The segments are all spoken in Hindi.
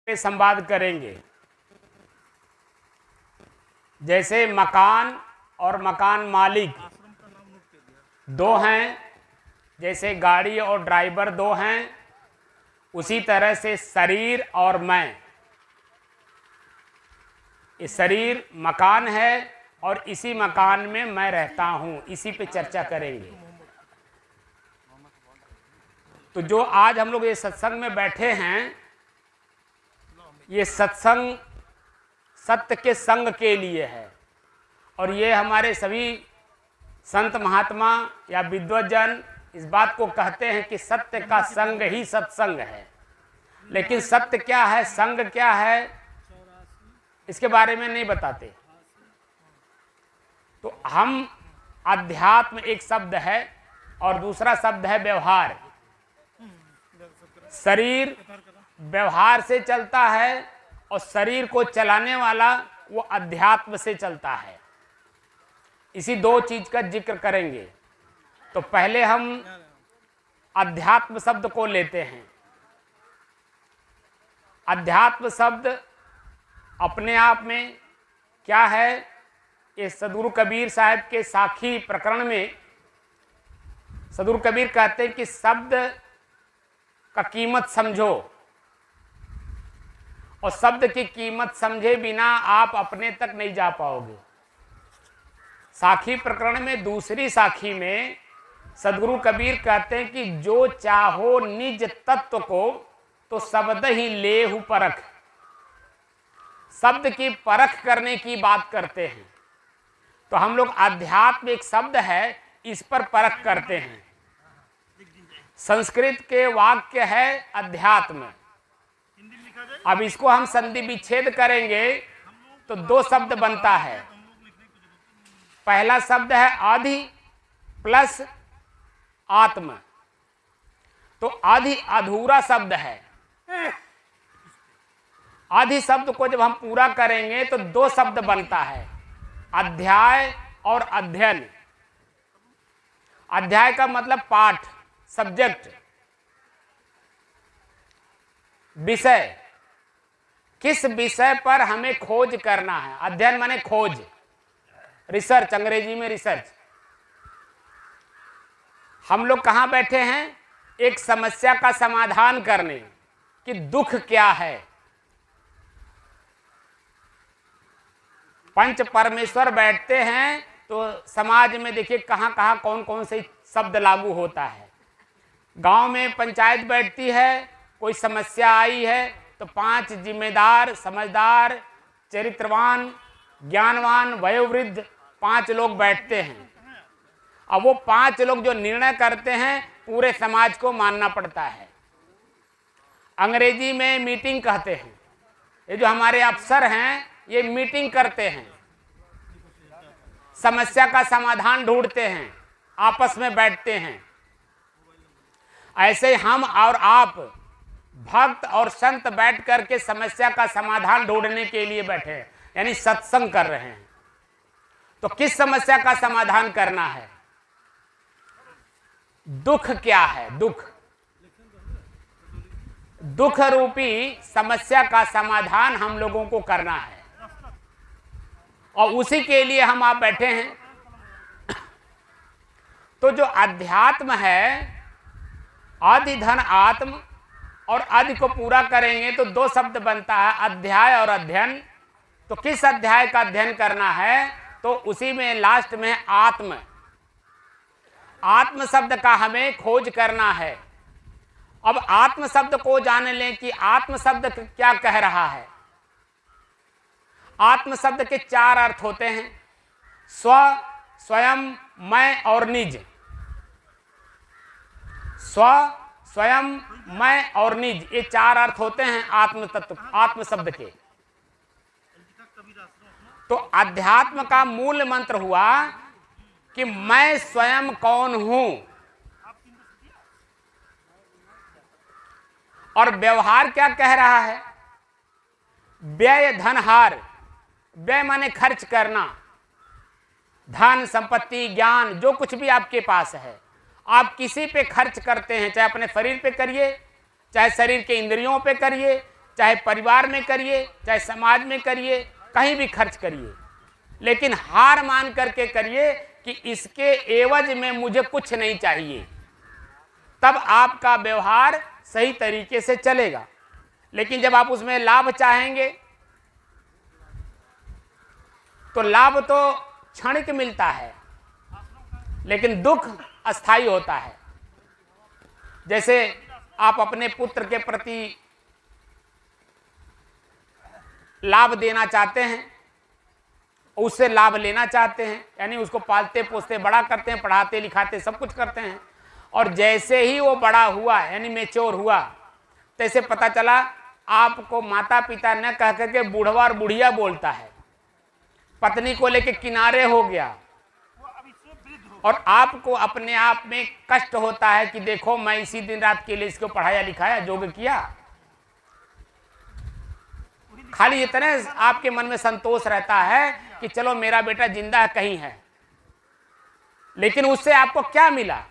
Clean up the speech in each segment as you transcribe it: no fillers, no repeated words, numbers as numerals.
पे संवाद करेंगे। जैसे मकान और मकान मालिक दो हैं, जैसे गाड़ी और ड्राइवर दो हैं, उसी तरह से शरीर और मैं, ये शरीर मकान है और इसी मकान में मैं रहता हूं। इसी पे चर्चा करेंगे। तो जो आज हम लोग ये सत्संग में बैठे हैं, ये सत्संग सत्य के संग के लिए है। और ये हमारे सभी संत महात्मा या विद्वजन इस बात को कहते हैं कि सत्य का संग ही सत्संग है। लेकिन सत्य क्या है, संग क्या है, इसके बारे में नहीं बताते। तो हम अध्यात्म एक शब्द है और दूसरा शब्द है व्यवहार। शरीर व्यवहार से चलता है और शरीर को चलाने वाला वो अध्यात्म से चलता है। इसी दो चीज का जिक्र करेंगे। तो पहले हम अध्यात्म शब्द को लेते हैं। अध्यात्म शब्द अपने आप में क्या है, ये सदगुरु कबीर साहब के साखी प्रकरण में सदगुरु कबीर कहते हैं कि शब्द का कीमत समझो, और शब्द की कीमत समझे बिना आप अपने तक नहीं जा पाओगे। साखी प्रकरण में दूसरी साखी में सदगुरु कबीर कहते हैं कि जो चाहो निज तत्व को तो शब्द ही लेहु परख। शब्द की परख करने की बात करते हैं। तो हम लोग अध्यात्म एक शब्द है, इस पर परख करते हैं। संस्कृत के वाक्य है अध्यात्म। अब इसको हम संधि विच्छेद करेंगे तो दो शब्द बनता है। पहला शब्द है आधि प्लस आत्म। तो आधि अधूरा शब्द है। आधि शब्द को जब हम पूरा करेंगे तो दो शब्द बनता है, अध्याय और अध्ययन। अध्याय का मतलब पाठ, सब्जेक्ट, विषय। किस विषय पर हमें खोज करना है। अध्ययन माने खोज, रिसर्च, अंग्रेजी में रिसर्च। हम लोग कहाँ बैठे हैं, एक समस्या का समाधान करने, कि दुख क्या है। पंच परमेश्वर बैठते हैं तो समाज में देखिए कहाँ कहाँ कौन कौन से शब्द लागू होता है। गांव में पंचायत बैठती है, कोई समस्या आई है तो 5 जिम्मेदार, समझदार, चरित्रवान, ज्ञानवान, वयोवृद्ध 5 लोग बैठते हैं। अब वो 5 लोग जो निर्णय करते हैं पूरे समाज को मानना पड़ता है। अंग्रेजी में मीटिंग कहते हैं। ये जो हमारे अफसर हैं ये मीटिंग करते हैं, समस्या का समाधान ढूंढते हैं, आपस में बैठते हैं। ऐसे हम और आप भक्त और संत बैठ करके समस्या का समाधान ढूंढने के लिए बैठे हैं, यानी सत्संग कर रहे हैं। तो किस समस्या का समाधान करना है, दुख क्या है, दुख रूपी समस्या का समाधान हम लोगों को करना है, और उसी के लिए हम आप बैठे हैं। तो जो अध्यात्म है, आदि धन आत्म, और आदि को पूरा करेंगे तो दो शब्द बनता है, अध्याय और अध्ययन। तो किस अध्याय का अध्ययन करना है, तो उसी में लास्ट में आत्म, आत्म शब्द का हमें खोज करना है। अब आत्म शब्द को जान लें कि आत्म शब्द क्या कह रहा है। आत्म शब्द के 4 अर्थ होते हैं, स्व, स्वयं, मैं और निज। स्व, स्वयं, मैं और निज, ये 4 अर्थ होते हैं आत्म तत्व, आत्म शब्द के। तो अध्यात्म का मूल मंत्र हुआ कि मैं स्वयं कौन हूं, और व्यवहार क्या कह रहा है, व्यय धनहार। व्यय माने खर्च करना, धन, संपत्ति, ज्ञान, जो कुछ भी आपके पास है आप किसी पे खर्च करते हैं, चाहे अपने शरीर पे करिए, चाहे शरीर के इंद्रियों पे करिए, चाहे परिवार में करिए, चाहे समाज में करिए, कहीं भी खर्च करिए, लेकिन हार मान करके करिए कि इसके एवज में मुझे कुछ नहीं चाहिए, तब आपका व्यवहार सही तरीके से चलेगा। लेकिन जब आप उसमें लाभ चाहेंगे तो लाभ तो क्षणिक मिलता है, लेकिन दुख अस्थायी होता है। जैसे आप अपने पुत्र के प्रति लाभ देना चाहते हैं, उससे लाभ लेना चाहते हैं, यानी उसको पालते पोसते बड़ा करते हैं, पढ़ाते लिखाते सब कुछ करते हैं, और जैसे ही वो बड़ा हुआ यानी मैच्योर हुआ, तैसे पता चला आपको माता पिता न कह करके बूढ़वा और बुढ़िया बोलता है, पत्नी को लेके किनारे हो गया, और आपको अपने आप में कष्ट होता है कि देखो मैं इसी दिन रात के लिए इसको पढ़ाया लिखाया, जोग किया। खाली इतने आपके मन में संतोष रहता है कि चलो मेरा बेटा जिंदा है, कहीं है, लेकिन उससे आपको क्या मिला?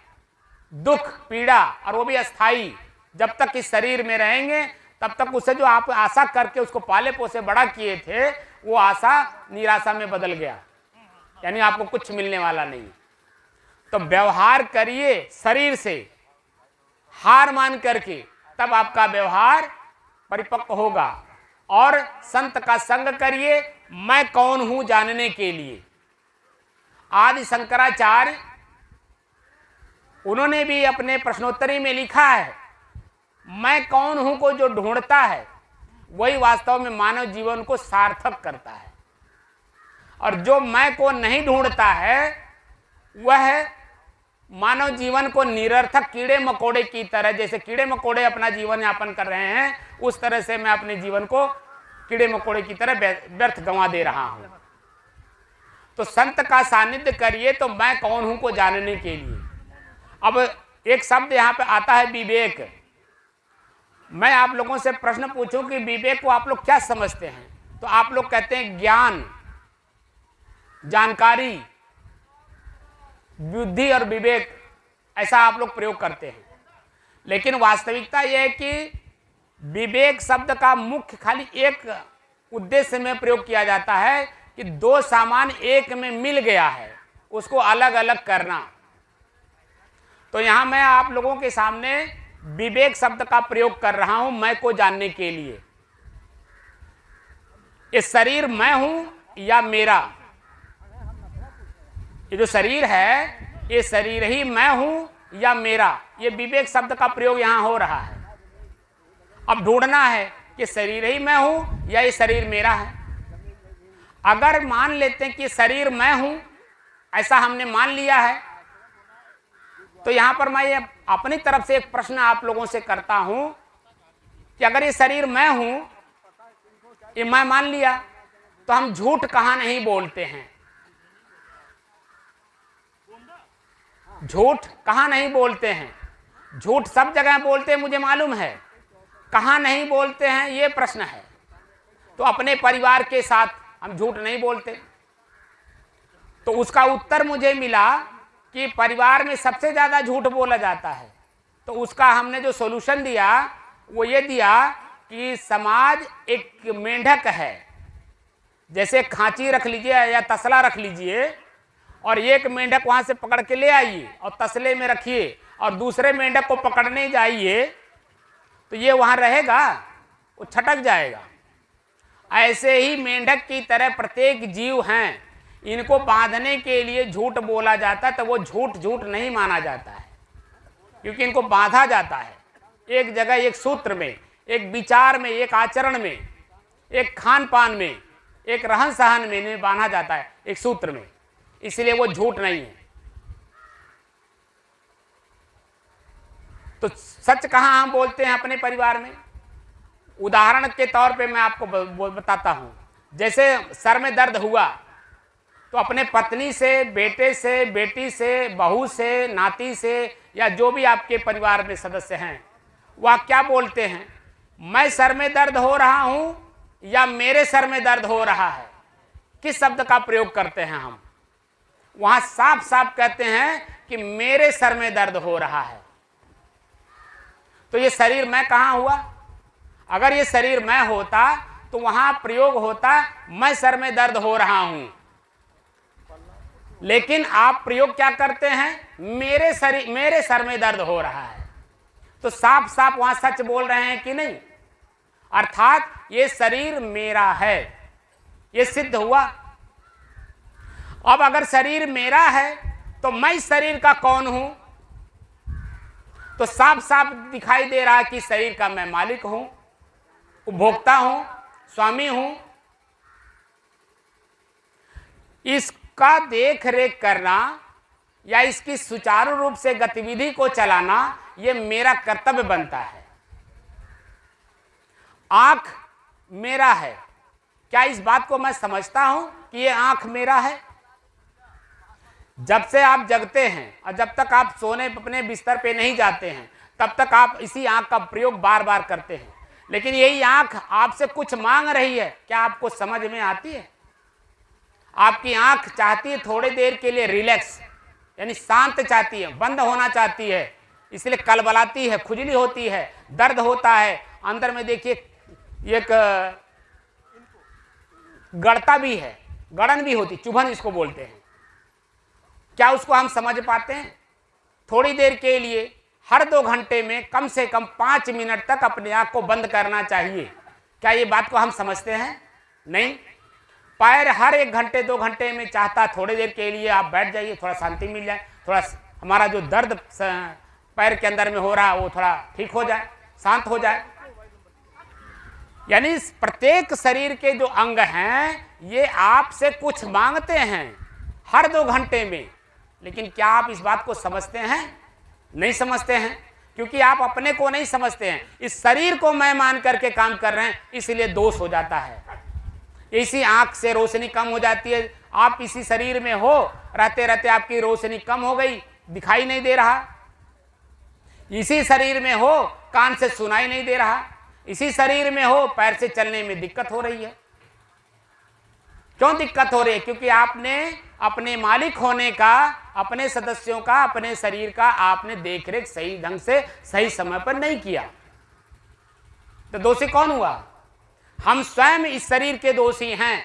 दुख, पीड़ा, और वो भी अस्थाई। जब तक इस शरीर में रहेंगे तब तक उससे जो आप आशा करके उसको पाले पोसे बड़ा किए थे, वो आशा निराशा में बदल गया, यानी आपको कुछ मिलने वाला नहीं। तो व्यवहार करिए शरीर से हार मान करके, तब आपका व्यवहार परिपक्व होगा। और संत का संग करिए मैं कौन हूं जानने के लिए। आदि शंकराचार्य उन्होंने भी अपने प्रश्नोत्तरी में लिखा है, मैं कौन हूं को जो ढूंढता है वही वास्तव में मानव जीवन को सार्थक करता है, और जो मैं को नहीं ढूंढता है वह मानव जीवन को निरर्थक कीड़े मकोड़े की तरह, जैसे कीड़े मकोड़े अपना जीवन यापन कर रहे हैं, उस तरह से मैं अपने जीवन को कीड़े मकोड़े की तरह व्यर्थ गंवा दे रहा हूं। तो संत का सानिध्य करिए तो मैं कौन हूं को जानने के लिए। अब एक शब्द यहां पे आता है विवेक। मैं आप लोगों से प्रश्न पूछूं कि विवेक को आप लोग क्या समझते हैं, तो आप लोग कहते हैं ज्ञान, जानकारी, बुद्धि और विवेक, ऐसा आप लोग प्रयोग करते हैं। लेकिन वास्तविकता यह है कि विवेक शब्द का मुख्य खाली एक उद्देश्य में प्रयोग किया जाता है कि दो सामान एक में मिल गया है, उसको अलग अलग करना। तो यहां मैं आप लोगों के सामने विवेक शब्द का प्रयोग कर रहा हूं मैं को जानने के लिए। ये शरीर मैं हूं या मेरा? ये जो शरीर है ये शरीर ही मैं हूं या मेरा? ये विवेक शब्द का प्रयोग यहां हो रहा है। अब ढूंढना है कि शरीर ही मैं हूं या ये शरीर मेरा है। अगर मान लेते हैं कि शरीर मैं हूं, ऐसा हमने मान लिया है, तो यहां पर मैं ये अपनी तरफ से एक प्रश्न आप लोगों से करता हूं कि अगर ये शरीर मैं हूं, ये मैं मान लिया, तो हम झूठ कहां नहीं बोलते हैं? झूठ कहां नहीं बोलते हैं? झूठ सब जगह बोलते हैं, मुझे मालूम है, कहां नहीं बोलते हैं ये प्रश्न है। तो अपने परिवार के साथ हम झूठ नहीं बोलते। तो उसका उत्तर मुझे मिला कि परिवार में सबसे ज्यादा झूठ बोला जाता है। तो उसका हमने जो सॉल्यूशन दिया वो ये दिया कि समाज एक मेंढक है, जैसे खांची रख लीजिए या तसला रख लीजिए, और एक मेंढक वहां से पकड़ के ले आइए और तसले में रखिए, और दूसरे मेंढक को पकड़ने जाइए, तो ये वहां रहेगा? वो छटक जाएगा। ऐसे ही मेंढक की तरह प्रत्येक जीव हैं, इनको बांधने के लिए झूठ बोला जाता है, तो वो झूठ झूठ नहीं माना जाता है, क्योंकि इनको बांधा जाता है एक जगह, एक सूत्र में, एक विचार में, एक आचरण में, एक खान पान में, एक रहन सहन में इन्हें बांधा जाता है एक सूत्र में, इसलिए वो झूठ नहीं है। तो सच कहाँ हम बोलते हैं अपने परिवार में? उदाहरण के तौर पे मैं आपको बताता हूं। जैसे सर में दर्द हुआ तो अपने पत्नी से, बेटे से, बेटी से, बहू से, नाती से, या जो भी आपके परिवार में सदस्य हैं, वह क्या बोलते हैं? मैं सर में दर्द हो रहा हूं या मेरे सर में दर्द हो रहा है? किस शब्द का प्रयोग करते हैं हम? वहां साफ साफ कहते हैं कि मेरे सर में दर्द हो रहा है। तो ये शरीर मैं कहां हुआ? अगर ये शरीर मैं होता तो वहां प्रयोग होता मैं सर में दर्द हो रहा हूं, लेकिन आप प्रयोग क्या करते हैं, मेरे सर में दर्द हो रहा है। तो साफ साफ वहां सच बोल रहे हैं कि नहीं, अर्थात ये शरीर मेरा है, ये सिद्ध हुआ। अब अगर शरीर मेरा है तो मैं इस शरीर का कौन हूं, तो साफ साफ दिखाई दे रहा है कि शरीर का मैं मालिक हूं, उपभोक्ता हूं, स्वामी हूं। इसका देख रेख करना या इसकी सुचारू रूप से गतिविधि को चलाना ये मेरा कर्तव्य बनता है। आंख मेरा है, क्या इस बात को मैं समझता हूं कि ये आंख मेरा है? जब से आप जगते हैं और जब तक आप सोने अपने बिस्तर पे नहीं जाते हैं तब तक आप इसी आंख का प्रयोग बार बार करते हैं, लेकिन यही आंख आपसे कुछ मांग रही है, क्या आपको समझ में आती है? आपकी आंख चाहती है थोड़ी देर के लिए रिलैक्स, यानी शांत चाहती है, बंद होना चाहती है, इसलिए कलबलाती है, खुजली होती है, दर्द होता है अंदर में। देखिए एक गड़ता भी है, गड़न भी होती, चुभन इसको बोलते हैं। क्या उसको हम समझ पाते हैं? थोड़ी देर के लिए हर 2 घंटे में कम से कम 5 मिनट तक अपने आंख को बंद करना चाहिए। क्या ये बात को हम समझते हैं? नहीं। पैर हर 1 घंटे 2 घंटे में चाहता थोड़ी देर के लिए आप बैठ जाइए, थोड़ा शांति मिल जाए, थोड़ा हमारा जो दर्द पैर के अंदर में हो रहा है वो थोड़ा ठीक हो जाए, शांत हो जाए। यानी प्रत्येक शरीर के जो अंग हैं ये आपसे कुछ मांगते हैं हर 2 घंटे में, लेकिन क्या आप इस बात को समझते हैं? नहीं समझते हैं, क्योंकि आप अपने को नहीं समझते हैं। इस शरीर को मैं मान करके काम कर रहे हैं, इसलिए दोष हो जाता है। इसी आंख से रोशनी कम हो जाती है। आप इसी शरीर में हो, रहते रहते आपकी रोशनी कम हो गई, दिखाई नहीं दे रहा। इसी शरीर में हो, कान से सुनाई नहीं दे रहा। इसी शरीर में हो, पैर से चलने में दिक्कत हो रही है। क्यों दिक्कत हो रही है? क्योंकि आपने अपने मालिक होने का, अपने सदस्यों का, अपने शरीर का आपने देखरेख सही ढंग से सही समय पर नहीं किया। तो दोषी कौन हुआ? हम स्वयं इस शरीर के दोषी हैं।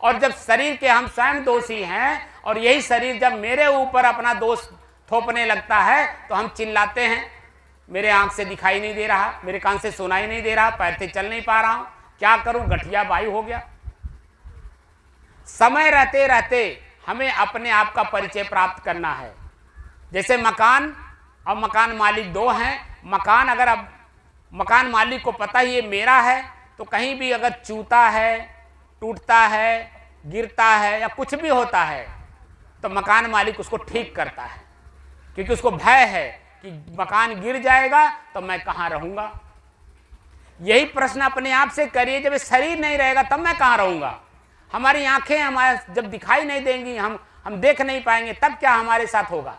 और जब शरीर के हम स्वयं दोषी हैं और यही शरीर जब मेरे ऊपर अपना दोष थोपने लगता है तो हम चिल्लाते हैं, मेरे आंख से दिखाई नहीं दे रहा, मेरे कान से सुनाई नहीं दे रहा, पैर से चल नहीं पा रहा हूं, क्या करूं, गठिया वायु हो गया। समय रहते रहते हमें अपने आप का परिचय प्राप्त करना है। जैसे मकान, अब मकान मालिक 2 हैं। मकान अगर अब मकान मालिक को पता ही ये मेरा है तो कहीं भी अगर चूता है, टूटता है, गिरता है या कुछ भी होता है तो मकान मालिक उसको ठीक करता है, क्योंकि उसको भय है कि मकान गिर जाएगा तो मैं कहाँ रहूँगा। यही प्रश्न अपने आप से करिए, जब शरीर नहीं रहेगा तब मैं कहाँ रहूँगा। हमारी आंखें हमारे जब दिखाई नहीं देंगी, हम देख नहीं पाएंगे, तब क्या हमारे साथ होगा।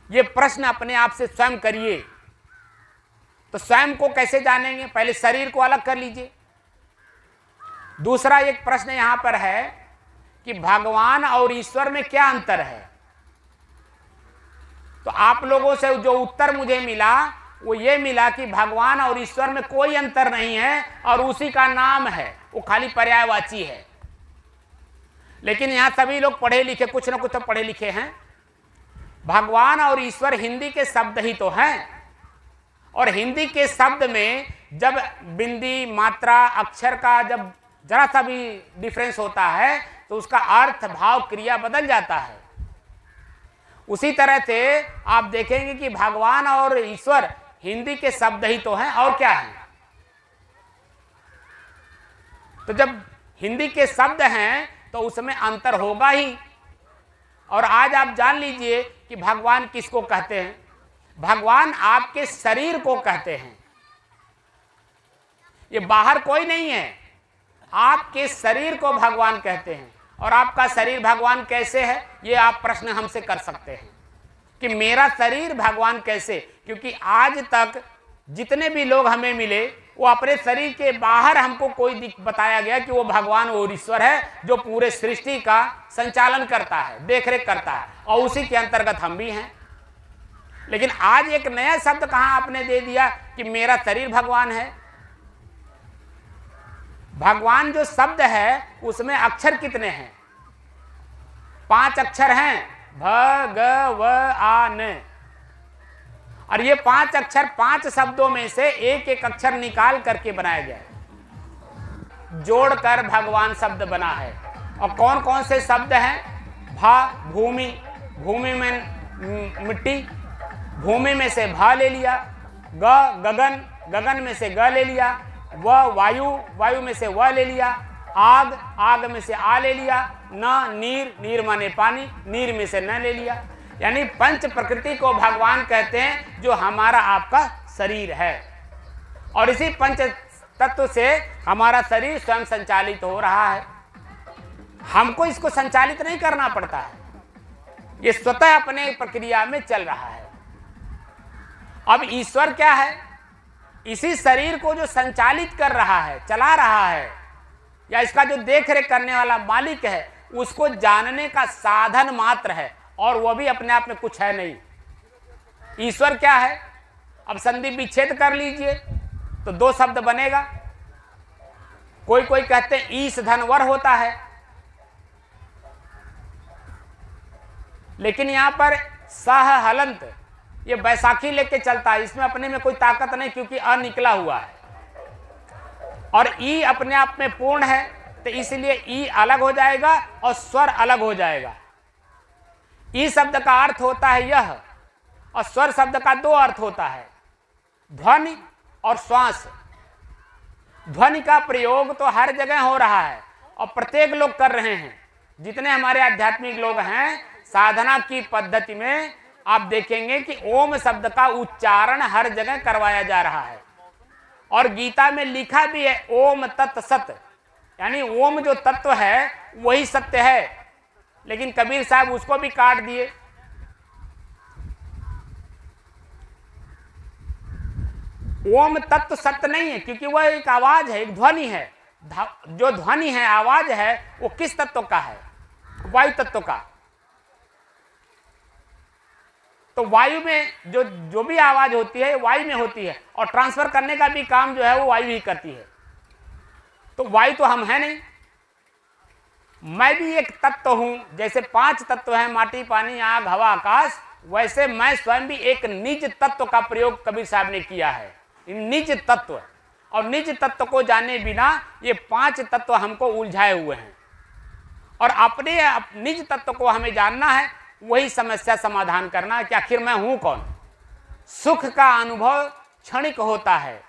ये प्रश्न अपने आप से स्वयं करिए। तो स्वयं को कैसे जानेंगे? पहले शरीर को अलग कर लीजिए। दूसरा एक प्रश्न यहां पर है कि भगवान और ईश्वर में क्या अंतर है। तो आप लोगों से जो उत्तर मुझे मिला वो ये मिला कि भगवान और ईश्वर में कोई अंतर नहीं है और उसी का नाम है, वो खाली पर्यायवाची है। लेकिन यहां सभी लोग पढ़े लिखे, कुछ ना कुछ तो पढ़े लिखे हैं। भगवान और ईश्वर हिंदी के शब्द ही तो हैं, और हिंदी के शब्द में जब बिंदी, मात्रा, अक्षर का जब जरा सा भी डिफरेंस होता है तो उसका अर्थ, भाव, क्रिया बदल जाता है। उसी तरह से आप देखेंगे कि भगवान और ईश्वर हिंदी के शब्द ही तो हैं, और क्या है। तो जब हिंदी के शब्द हैं तो उसमें अंतर होगा ही। और आज आप जान लीजिए कि भगवान किसको कहते हैं। भगवान आपके शरीर को कहते हैं। ये बाहर कोई नहीं है, आपके शरीर को भगवान कहते हैं। और आपका शरीर भगवान कैसे है, ये आप प्रश्न हमसे कर सकते हैं कि मेरा शरीर भगवान कैसे। क्योंकि आज तक जितने भी लोग हमें मिले वो अपने शरीर के बाहर हमको कोई बताया गया कि वो भगवान और ईश्वर है जो पूरे सृष्टि का संचालन करता है, देखरेख करता है, और उसी के अंतर्गत हम भी हैं। लेकिन आज एक नया शब्द कहां आपने दे दिया कि मेरा शरीर भगवान है। भगवान जो शब्द है उसमें अक्षर कितने हैं? 5 अक्षर हैं, भगवान। और ये 5 अक्षर 5 शब्दों में से एक एक अक्षर निकाल करके बनाया गया है, जोड़कर भगवान शब्द बना है। और कौन कौन से शब्द हैं? भा भूमि, भूमि में मिट्टी, भूमि में से भा ले लिया। ग गगन, गगन में से ग ले लिया। व वायु, वायु में से व ले लिया। आग, आग में से आ ले लिया। न नीर, नीर माने पानी, नीर में से न ले लिया। यानी पंच प्रकृति को भगवान कहते हैं, जो हमारा आपका शरीर है। और इसी पंच तत्व से हमारा शरीर स्वयं संचालित हो रहा है। हमको इसको संचालित नहीं करना पड़ता है, ये स्वतः अपने प्रक्रिया में चल रहा है। अब ईश्वर क्या है? इसी शरीर को जो संचालित कर रहा है, चला रहा है, या इसका जो देख रेख करने वाला मालिक है, उसको जानने का साधन मात्र है, और वह भी अपने आप में कुछ है नहीं। ईश्वर क्या है? अब संधि विच्छेद कर लीजिए तो 2 शब्द बनेगा। कोई कोई कहते हैं ईश धनवर होता है, लेकिन यहां पर सह हलंत, ये बैसाखी लेके चलता है, इसमें अपने में कोई ताकत नहीं, क्योंकि अ निकला हुआ है। और ई अपने आप में पूर्ण है, तो इसलिए ई अलग हो जाएगा और स्वर अलग हो जाएगा। ई शब्द का अर्थ होता है यह, और स्वर शब्द का 2 अर्थ होता है, ध्वनि और श्वास। ध्वनि का प्रयोग तो हर जगह हो रहा है और प्रत्येक लोग कर रहे हैं। जितने हमारे आध्यात्मिक लोग हैं, साधना की पद्धति में आप देखेंगे कि ओम शब्द का उच्चारण हर जगह करवाया जा रहा है। और गीता में लिखा भी है ओम तत् सत, यानी ओम जो तत्व है वही सत्य है। लेकिन कबीर साहब उसको भी काट दिए। ओम तत्व सत्य नहीं है, क्योंकि वह एक आवाज है, एक ध्वनि है। जो ध्वनि है, आवाज है, वो किस तत्व का है? वायु तत्व का। तो वायु में जो भी आवाज होती है वायु में होती है, और ट्रांसफर करने का भी काम जो है वो वायु ही करती है। तो वायु तो हम है नहीं। मैं भी एक तत्व हूं, जैसे 5 तत्व हैं, माटी, पानी, आग, हवा, आकाश, वैसे मैं स्वयं भी एक निज तत्व का प्रयोग कबीर साहब ने किया है। निज तत्व, और निज तत्व को जाने बिना ये 5 तत्व हमको उलझाए हुए हैं। और अपने निज तत्व को हमें जानना है, वही समस्या समाधान करना है कि आखिर मैं हूं कौन। सुख का अनुभव क्षणिक होता है,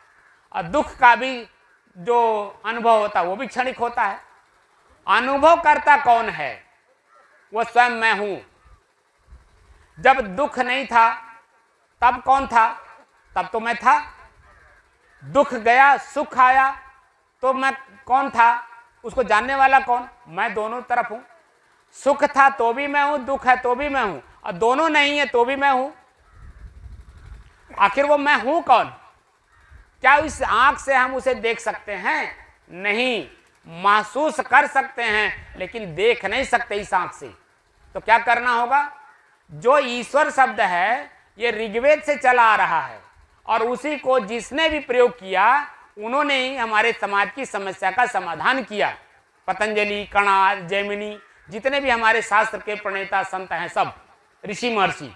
और दुख का भी जो अनुभव होता है वो भी क्षणिक होता है। अनुभव करता कौन है? वो स्वयं मैं हूं। जब दुख नहीं था तब कौन था? तब तो मैं था। दुख गया, सुख आया, तो मैं कौन था? उसको जानने वाला कौन? मैं दोनों तरफ हूं। सुख था तो भी मैं हूं, दुख है तो भी मैं हूं, और दोनों नहीं है तो भी मैं हूं। आखिर वो मैं हूं कौन? क्या इस आंख से हम उसे देख सकते हैं? नहीं। महसूस कर सकते हैं, लेकिन देख नहीं सकते इस आंख से। तो क्या करना होगा? जो ईश्वर शब्द है ये ऋग्वेद से चला आ रहा है, और उसी को जिसने भी प्रयोग किया उन्होंने ही हमारे समाज की समस्या का समाधान किया। पतंजलि, कणाद, जैमिनी, जितने भी हमारे शास्त्र के प्रणेता संत हैं, सब ऋषि महर्षि।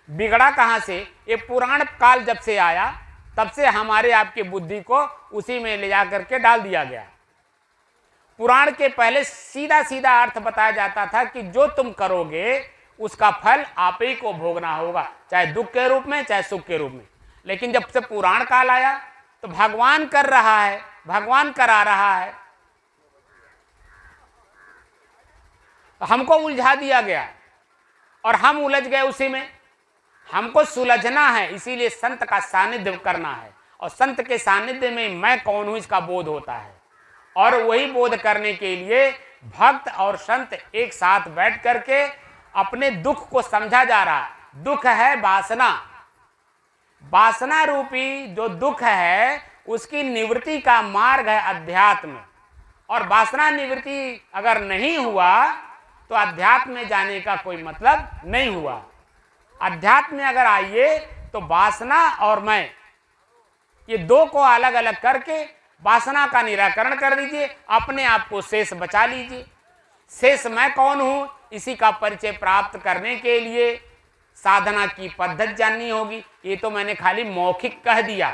बिगड़ा कहाँ से? ये पुराण काल जब से आया तब से हमारे आपके बुद्धि को उसी में ले जा करके डाल दिया गया। पुराण के पहले सीधा सीधा अर्थ बताया जाता था कि जो तुम करोगे उसका फल आप ही को भोगना होगा, चाहे दुख के रूप में चाहे सुख के रूप में। लेकिन जब से पुराण काल आया तो भगवान कर रहा है, भगवान करा रहा है, हमको उलझा दिया गया और हम उलझ गए उसी में। हमको सुलझना है, इसीलिए संत का सानिध्य करना है, और संत के सानिध्य में मैं कौन हूं इसका बोध होता है। और वही बोध करने के लिए भक्त और संत एक साथ बैठ करके अपने दुख को समझा जा रहा है। दुख है वासना, वासना रूपी जो दुख है उसकी निवृत्ति का मार्ग है अध्यात्म। और वासना निवृत्ति अगर नहीं हुआ तो अध्यात्म में जाने का कोई मतलब नहीं हुआ। अध्यात्म में अगर आइए तो वासना और मैं, ये दो को अलग अलग करके वासना का निराकरण कर दीजिए, अपने आप को शेष बचा लीजिए। शेष मैं कौन हूं, इसी का परिचय प्राप्त करने के लिए साधना की पद्धति जाननी होगी। ये तो मैंने खाली मौखिक कह दिया,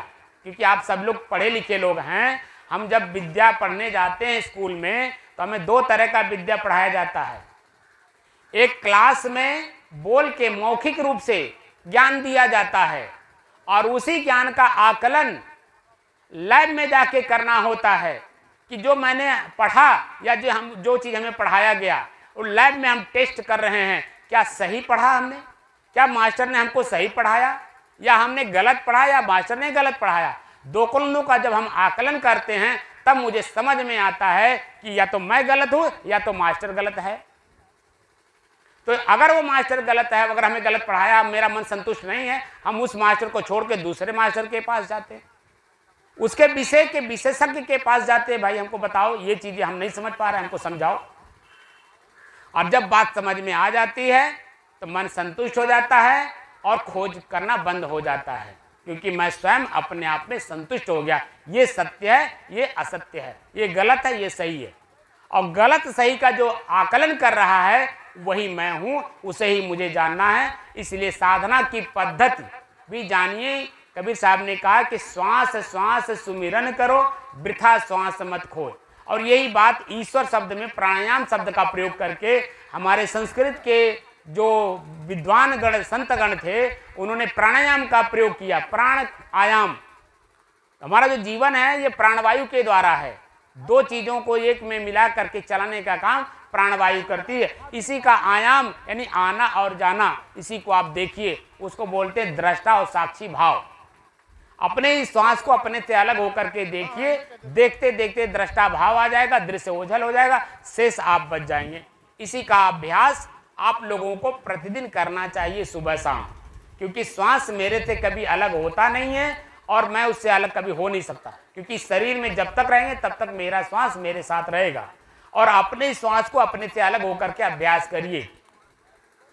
क्योंकि आप सब लोग पढ़े लिखे लोग हैं। हम जब विद्या पढ़ने जाते हैं स्कूल में तो हमें दो तरह का विद्या पढ़ाया जाता है। एक क्लास में बोल के मौखिक रूप से ज्ञान दिया जाता है और उसी ज्ञान का आकलन लैब में जाके करना होता है कि जो मैंने पढ़ा या जो चीज़ हमें पढ़ाया गया और लैब में हम टेस्ट कर रहे हैं, क्या सही पढ़ा हमने, क्या मास्टर ने हमको सही पढ़ाया या हमने गलत पढ़ा या मास्टर ने गलत पढ़ाया। दोनों का जब हम आकलन करते हैं तब मुझे समझ में आता है कि या तो मैं गलत हूं या तो मास्टर गलत है। तो अगर वो मास्टर गलत है, अगर हमें गलत पढ़ाया, मेरा मन संतुष्ट नहीं है, हम उस मास्टर को छोड़ के दूसरे मास्टर के पास जाते हैं, उसके विषय के विशेषज्ञ के पास जाते हैं, भाई हमको बताओ ये चीजें हम नहीं समझ पा रहे हैं, हमको समझाओ। और जब बात समझ में आ जाती है तो मन संतुष्ट हो जाता है और खोज करना बंद हो जाता है, क्योंकि मैं स्वयं अपने आप में संतुष्ट हो गया। ये सत्य है, ये असत्य है, ये गलत है, ये सही है। और गलत सही का जो आकलन कर रहा है वही मैं हूं, उसे ही मुझे जानना है। इसलिए साधना की पद्धति भी जानिए। कबीर साहब ने कहा कि श्वास श्वास सुमिरन करो, वृथा श्वास मत खो। और यही बात ईश्वर शब्द में प्राणायाम शब्द का प्रयोग करके हमारे संस्कृत के जो विद्वान गण संत गण थे उन्होंने प्राणायाम का प्रयोग किया। प्राण आयाम, हमारा जो जीवन है ये प्राणवायु के द्वारा है। दो चीजों को एक में मिला करके चलाने का काम प्राणवायु करती है। इसी का आयाम यानी आना और जाना, इसी को आप देखिए, उसको बोलते हैं दृष्टा और साक्षी भाव। अपने ही श्वास को अपने से अलग होकर के देखिए, देखते देखते दृष्टा भाव आ जाएगा, दृश्य ओझल हो जाएगा, शेष आप बच जाएंगे। इसी का अभ्यास आप लोगों को प्रतिदिन करना चाहिए सुबह शाम, क्योंकि श्वास मेरे से कभी अलग होता नहीं है और मैं उससे अलग कभी हो नहीं सकता, क्योंकि शरीर में जब तक रहेंगे तब तक मेरा श्वास मेरे साथ रहेगा। और अपने श्वास को अपने से अलग होकर के अभ्यास करिए।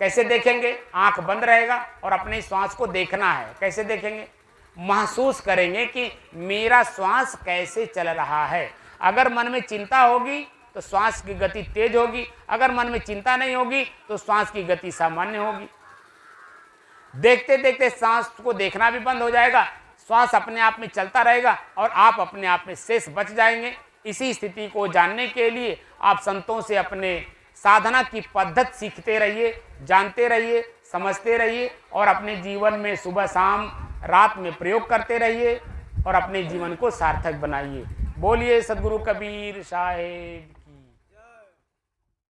कैसे देखेंगे? आंख बंद रहेगा और अपने श्वास को देखना है। कैसे देखेंगे? महसूस करेंगे कि मेरा श्वास कैसे चल रहा है। अगर मन में चिंता होगी तो श्वास की गति तेज होगी, अगर मन में चिंता नहीं होगी तो श्वास की गति सामान्य होगी। देखते देखते श्वास को देखना भी बंद हो जाएगा, श्वास अपने आप में चलता रहेगा और आप अपने आप में शेष बच जाएंगे। इसी स्थिति को जानने के लिए आप संतों से अपने साधना की पद्धति सीखते रहिए, जानते रहिए, समझते रहिए और अपने जीवन में सुबह शाम रात में प्रयोग करते रहिए और अपने जीवन को सार्थक बनाइए। बोलिए सद्गुरु कबीर साहेब।